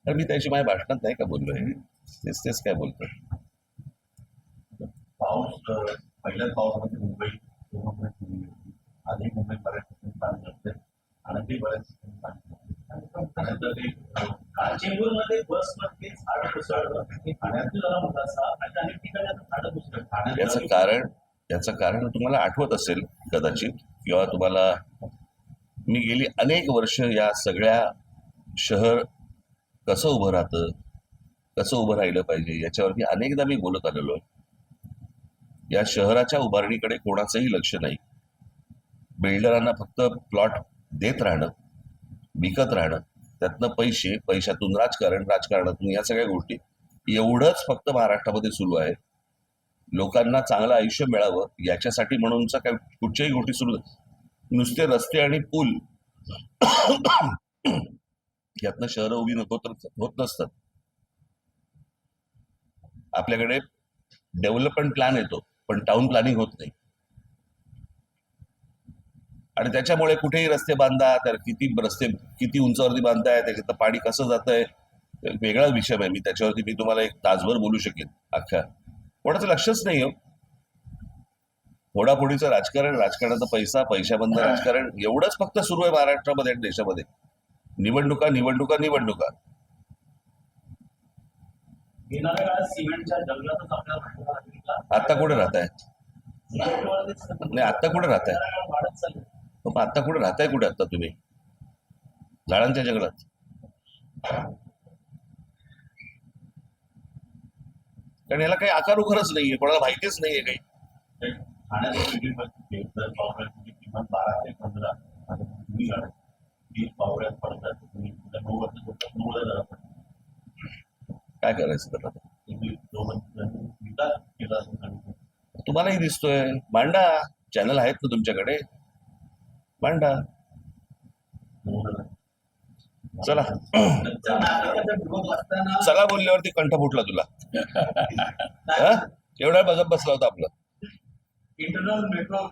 तर मी त्याची माझ्या भाषणात नाही का बोललोय, तेच तेच काय बोलतोय. पाऊस पहिल्याच पावसामध्ये मुंबई आधी मुंबई बऱ्याच ठिकाणी पाणी असते आणि ते बऱ्याच ठिकाणी पाणी चेंबूरमध्ये बसमध्ये झाडं कोसळलं, ठाण्यात जरा मोठा आणि अनेक ठिकाणी आता झाडं कोसळलं. याचं कारण तुम्हाला आठवत असेल कदाचित, किंवा तुम्हाला मी गेली अनेक वर्ष या सगळ्या शहर कसं उभं राहतं, कसं उभं राहिलं पाहिजे याच्यावरती अनेकदा मी बोलत आलेलो आहे. या शहराच्या उभारणीकडे कोणाचंही लक्ष नाही. बिल्डरांना फक्त प्लॉट देत राहणं, विकत राहणं, त्यातनं पैशातून राजकारणातून या सगळ्या गोष्टी, एवढंच फक्त महाराष्ट्रामध्ये सुरू आहे. लोकांना चांगलं आयुष्य मिळावं याच्यासाठी म्हणूनचा काय कुठच्याही गोष्टी सुरू, नुसते रस्ते आणि पूल यातनं शहरं उभी होत नसतात. आपल्याकडे डेव्हलपमेंट प्लॅन येतो पण टाउन प्लॅनिंग होत नाही. आणि त्याच्यामुळे कुठेही रस्ते बांधा, तर किती उंचावरती बांधताय, त्याच्यात पाणी कसं जात आहे, वेगळा विषय आहे. मी त्याच्यावरती मी तुम्हाला एक तासभर बोलू शकेन. अख्ख्या कोणाचं लक्षच नाही हो. फोडाफोडीचं राजकारण, राजकारणाचा पैशाबंद राजकारण, एवढंच फक्त सुरू आहे महाराष्ट्रामध्ये आणि देशामध्ये. निवडणुका निवडणुका निवडणुका. येणाऱ्या काळात सिमेंटच्या जंगलातच आपल्याला आता कुठे राहताय? नाही, आता कुठे राहताय? आता कुठे राहताय? कुठे आता तुम्ही? झाडांच्या जंगलात. कारण याला काही आकार उखरच नाहीये, कोणाला माहितीच नाहीये काही. किमान 12 ते 15 पावड्यात पडतात. काय करायचं त्याला? तुम्हालाही दिसतोय. मांडा, चॅनल आहेत ना तुमच्याकडे, मांडा. चला चला बोलल्यावरती कंठ फुटला तुला. एवढा बघत बसला होता आपलं. इंटरनल मेट्रो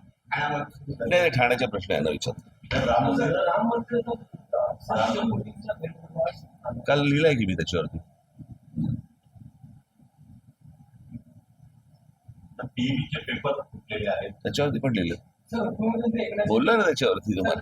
नाही, ठाण्याचा प्रश्न आहे ना विचार. काल लिहिलंय की मी त्याच्यावरती. टीव्हीचे पेपर फुटलेले आहेत, त्याच्यावरती पण लिहिलं, बोललो ना त्याच्यावरती तुम्हाला.